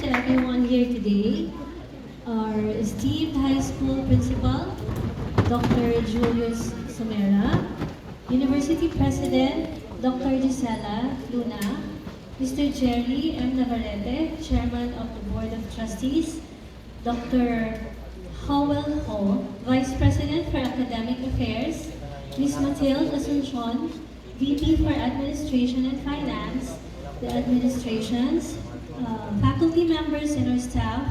to everyone here today. Our esteemed high school principal, Dr. Julius Somera, University President, Dr. Gisela Luna, Mr. Jerry M. Navarrete, Chairman of the Board of Trustees, Dr. Howell Ho, Vice President for Academic Affairs, Ms. Matilde Asuncion, VP for Administration and Finance, the administrations, faculty members and our staff,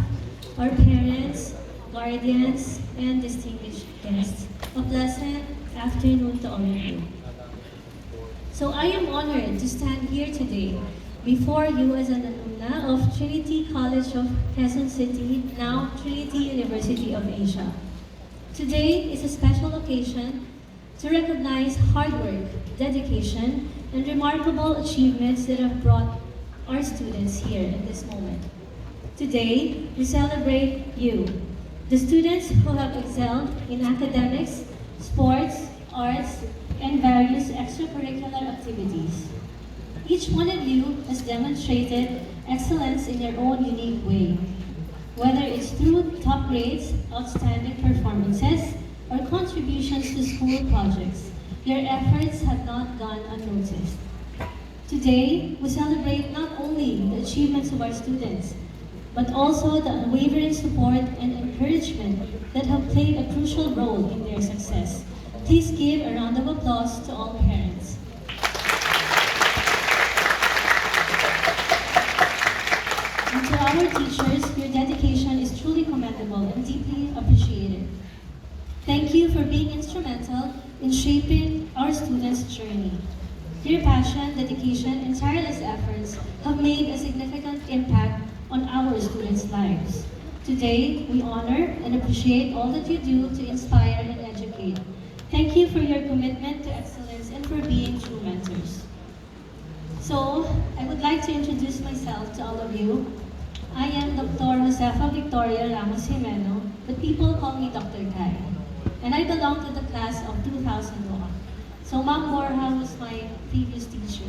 our parents, guardians, and distinguished guests. A pleasant afternoon to all of you. So I am honored to stand here today before you as an alumna of Trinity College of Quezon City, now Trinity University of Asia. Today is a special occasion to recognize hard work, dedication, and remarkable achievements that have brought our students here in this moment. Today, we celebrate you, the students who have excelled in academics, sports, arts, and various extracurricular activities. Each one of you has demonstrated excellence in your own unique way, whether it's through top grades, outstanding performances, or contributions to school projects. Your efforts have not gone unnoticed. Today, we celebrate not only the achievements of our students, but also the unwavering support and encouragement that have played a crucial role in their success. Please give a round of applause to all parents. And to our teachers, your dedication is truly commendable and deeply appreciated. Thank you for being instrumental in shaping our students' journey. Your passion, dedication, and tireless efforts have made a significant impact on our students' lives. Today, we honor and appreciate all that you do to inspire and educate. Thank you for your commitment to excellence and for being true mentors. So, I would like to introduce myself to all of you. I am Dr. Josefa Victoria Ramos Jimeno, but people call me Dr. Kai. And I belong to the class of 2001. So Ma'am Borja was my previous teacher.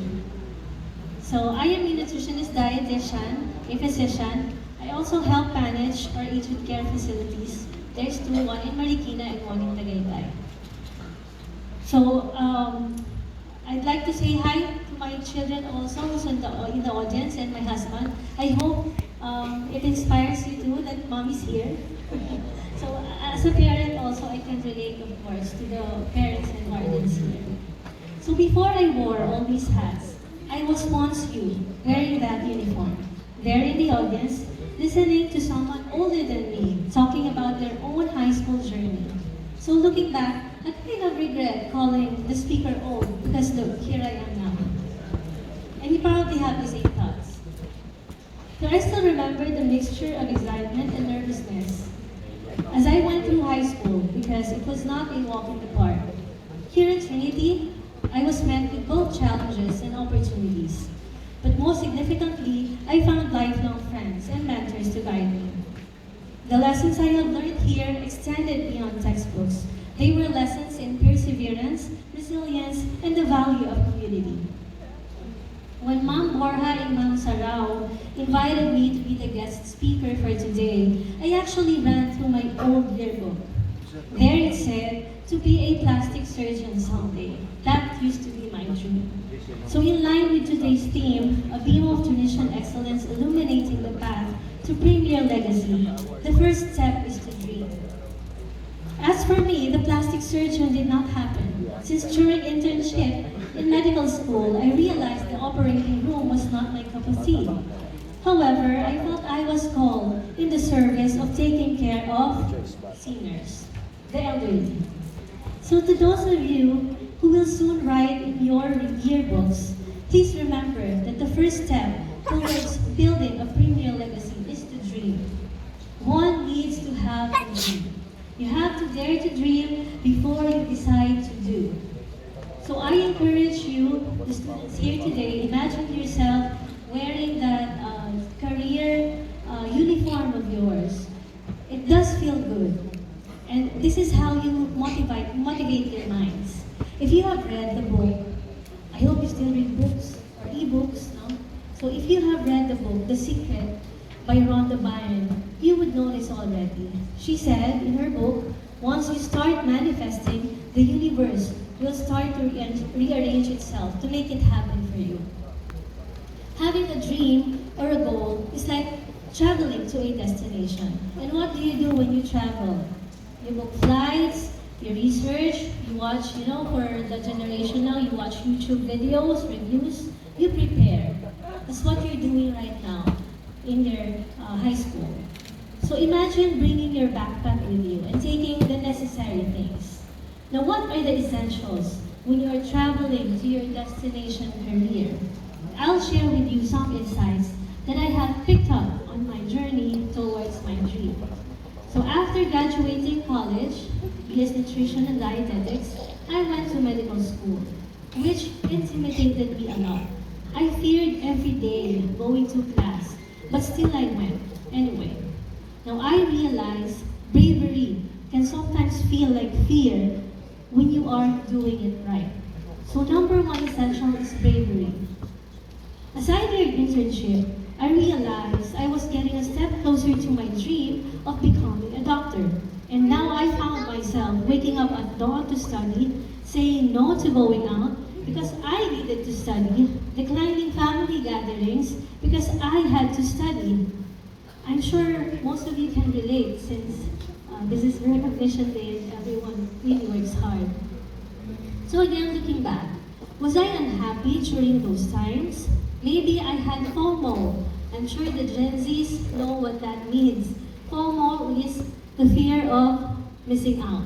So I am a nutritionist dietitian, a physician. I also help manage our aged care facilities. There's two, one in Marikina and one in Tagaytay. So I'd like to say hi to my children also who's in the audience and my husband. I hope it inspires you too that mommy's here. So as a parent also, I can relate, of course, to the parents and guardians here. So before I wore all these hats, I was once you, wearing that uniform, there in the audience, listening to someone older than me, talking about their own high school journey. So looking back, I kind of regret calling the speaker old, because look, here I am now. And you probably have the same thoughts. So I still remember the mixture of excitement and nervousness as I went through high school, because it was not a walk in the park. Here at Trinity, I was met with both challenges and opportunities. But most significantly, I found lifelong friends and mentors to guide me. The lessons I have learned here extended beyond textbooks. They were lessons in perseverance, resilience, and the value of community. When Ma'am Borja and Ma'am Sarao invited me to be the guest speaker for today, I actually ran through my old yearbook. There it said, to be a plastic surgeon someday. That used to be my dream. So in line with today's theme, a beam of Tunisian excellence illuminating the path to premier legacy, the first step is to dream. As for me, the plastic surgeon did not happen, since during internship in medical school, I realized the operating room was not my cup of tea. However, I felt I was called in the service of taking care of seniors, the elderly. So to those of you who will soon write in your yearbooks, please remember that the first step towards building a premier legacy is to dream. One needs to have a dream. You have to dare to dream before you decide to do. So I encourage you, the students here today, imagine yourself wearing that career uniform of yours. It does feel good. And this is how you motivate your minds. If you have read the book, I hope you still read books or e-books, no? So if you have read the book, The Secret, by Rhonda Byrne, you would know this already. She said in her book, once you start manifesting, the universe will start to rearrange itself to make it happen for you. Having a dream or a goal is like traveling to a destination. And what do you do when you travel? You book flights, you research, you watch, for the generation now, you watch YouTube videos, reviews, you prepare. That's what you're doing right now in your high school. So imagine bringing your backpack with you and taking the necessary things. Now, what are the essentials when you are traveling to your destination career? I'll share with you some insights that I have picked up on my journey towards my dream. So after graduating college, BS Nutrition and Dietetics, I went to medical school, which intimidated me a lot. I feared every day going to class, but still I went anyway. Now I realize bravery can sometimes feel like fear when you are doing it right. So number one essential is bravery. As I did internship, I realized I was getting a step closer to my dream of becoming a doctor. And now I found myself waking up at dawn to study, saying no to going out because I needed to study, declining family gatherings because I had to study. I'm sure most of you can relate since this is recognition day and everyone really works hard. So again, looking back, was I unhappy during those times? Maybe I had FOMO. I'm sure the Gen Zs know what that means. FOMO is the fear of missing out.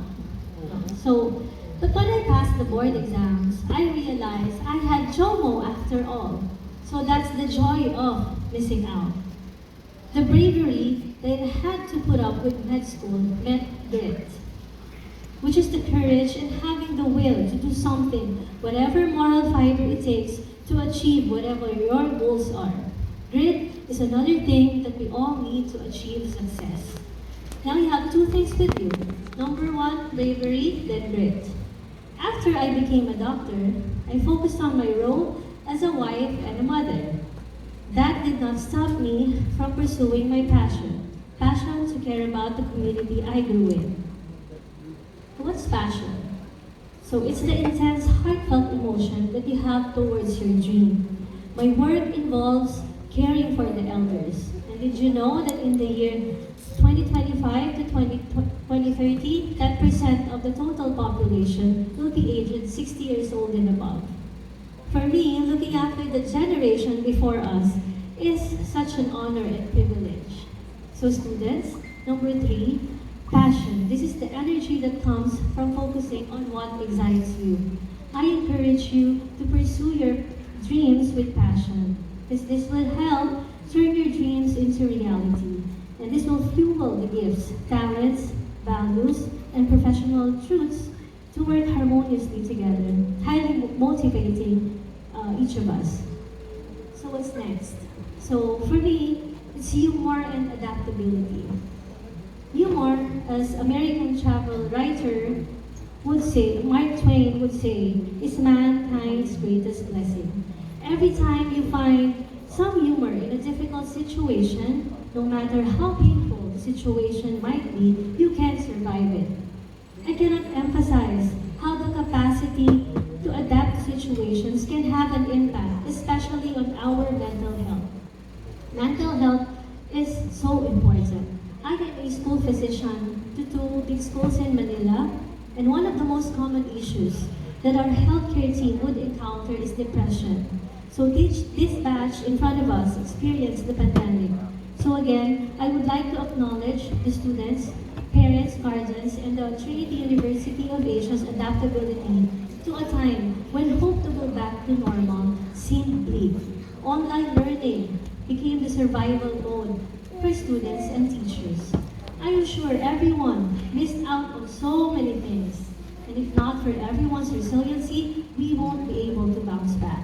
But when I passed the board exams, I realized I had JOMO after all. So that's the joy of missing out. The bravery that I had to put up with med school meant grit, which is the courage and having the will to do something, whatever moral fiber it takes to achieve whatever your goals are. Grit is another thing that we all need to achieve success. Now you have two things with you. Number one, bravery, then grit. After I became a doctor, I focused on my role as a wife and a mother. That did not stop me from pursuing my passion to care about the community I grew in. What's passion? So it's the intense, heartfelt emotion that you have towards your dream. My work involves caring for the elders. And did you know that in the year 2025 to 2030, 10% of the total population will be aged 60 years old and above? For me, looking after the generation before us is such an honor and privilege. So students, number three, passion. This is the energy that comes from focusing on what excites you. I encourage you to pursue your dreams with passion, because this will help turn your dreams into reality. And this will fuel the gifts, talents, values, and professional truths to work harmoniously together, highly motivating each of us. So what's next? So for me, it's humor and adaptability. Humor, as American travel writer would say, Mark Twain would say, is mankind's greatest blessing. Every time you find some humor in a difficult situation, no matter how painful the situation might be, you can survive it. I cannot emphasize how the capacity to adapt to situations can have an impact, especially on our mental health. Mental health is so important. I am a school physician to two big schools in Manila, and one of the most common issues that our healthcare team would encounter is depression. So this batch in front of us experienced the pandemic. So again, I would like to acknowledge the students, parents, guardians, and the Trinity University of Asia's adaptability to a time when hope to go back to normal seemed bleak. Online learning became the survival mode for students and teachers. I am sure everyone missed out on so many things, and if not for everyone's resiliency, we won't be able to bounce back.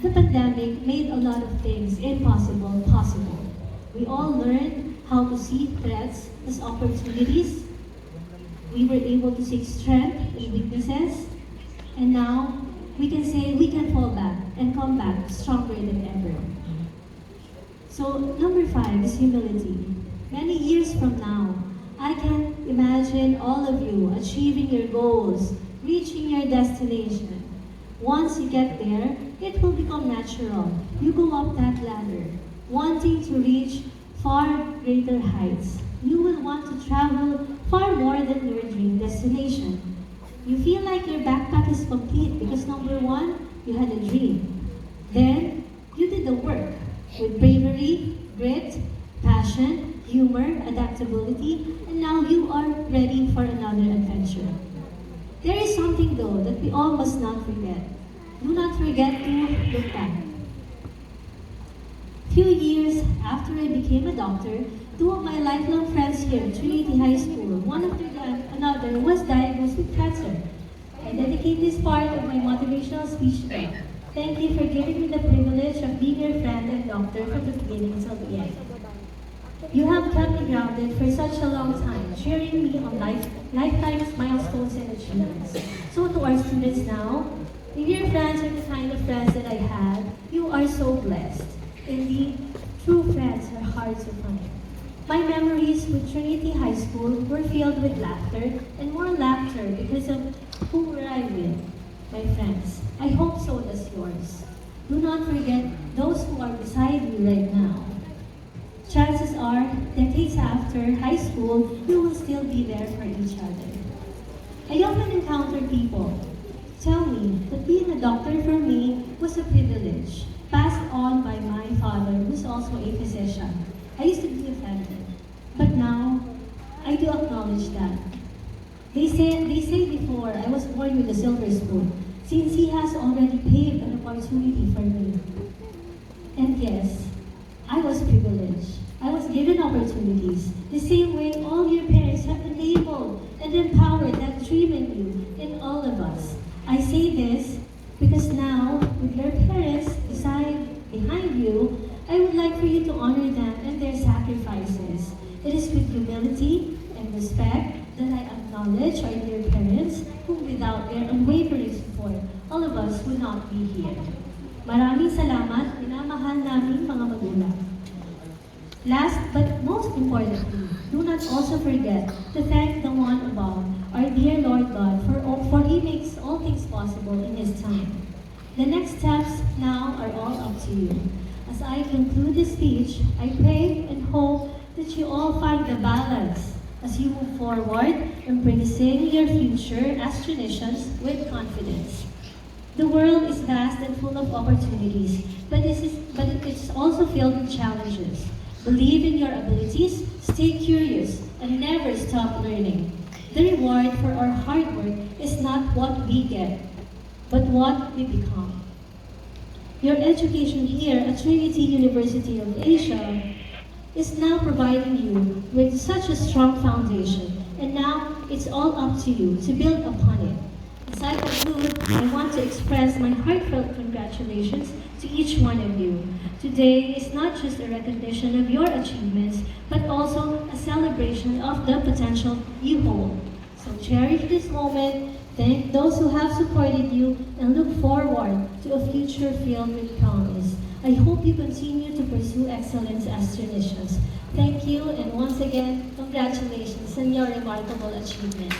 The pandemic made a lot of things impossible possible. We all learned how to see threats as opportunities. We were able to see strength in weaknesses, and now we can say we can fall back and come back stronger than ever. So number 5 is humility. Many years from now, I can imagine all of you achieving your goals, reaching your destination. Once you get there, it will become natural. You go up that ladder, wanting to reach far greater heights. You will want to travel far more than your dream destination. You feel like your backpack is complete because number 1, you had a dream. Then, you did the work with bravery, grit, passion, humor, adaptability, and now you are ready for another adventure. There is something though that we all must not forget. Do not forget to look back. Few years after I became a doctor, 2 of my lifelong friends here at Trinity High School, one after another, was diagnosed with cancer. I dedicate this part of my motivational speech to them. Thank you for giving me the privilege of being your friend and doctor from the beginning till the end. You have kept me grounded for such a long time, cheering me on lifetime's milestones and achievements. So to our students now, if your friends are the kind of friends that I had, you are so blessed. Indeed, true friends are hard to find. My memories with Trinity High School were filled with laughter and more laughter because of who were I with, my friends. I hope so does yours. Do not forget those who are beside you right now. Chances are, decades after high school, you will still be there for each other. I often encounter people tell me that being a doctor for me was a privilege, passed on by my father, who's also a physician. I used to be offended, but now I do acknowledge that. They say before I was born with a silver spoon, since he has already paved an opportunity for me. And yes, I was privileged. I was given opportunities, the same way all your parents have enabled and empowered that dream in you, in all of us. I say this because now, with your parents behind you, I would like for you to honor them and their sacrifices. It is with humility and respect that I acknowledge our dear parents, who without their unwavering support, all of us would not be here. Maraming salamat, minamahal namin mga magulang. Last but most importantly, do not also forget to thank the one above, our dear Lord God, for He makes all things possible in His time. The next steps now are all up to you. As I conclude this speech, I pray and hope that you all find the balance as you move forward, embracing your future as traditions with confidence. The world is vast and full of opportunities, but it's also filled with challenges. Believe in your abilities, stay curious, and never stop learning. The reward for our hard work is not what we get, but what we become. Your education here at Trinity University of Asia is now providing you with such a strong foundation, and now it's all up to you to build upon it. As I conclude, I want to express my heartfelt congratulations to each one of you. Today is not just a recognition of your achievements, but also a celebration of the potential you hold. So cherish this moment, thank those who have supported you, and look forward to a future filled with promise. I hope you continue to pursue excellence as traditions. Thank you, and once again, congratulations on your remarkable achievements.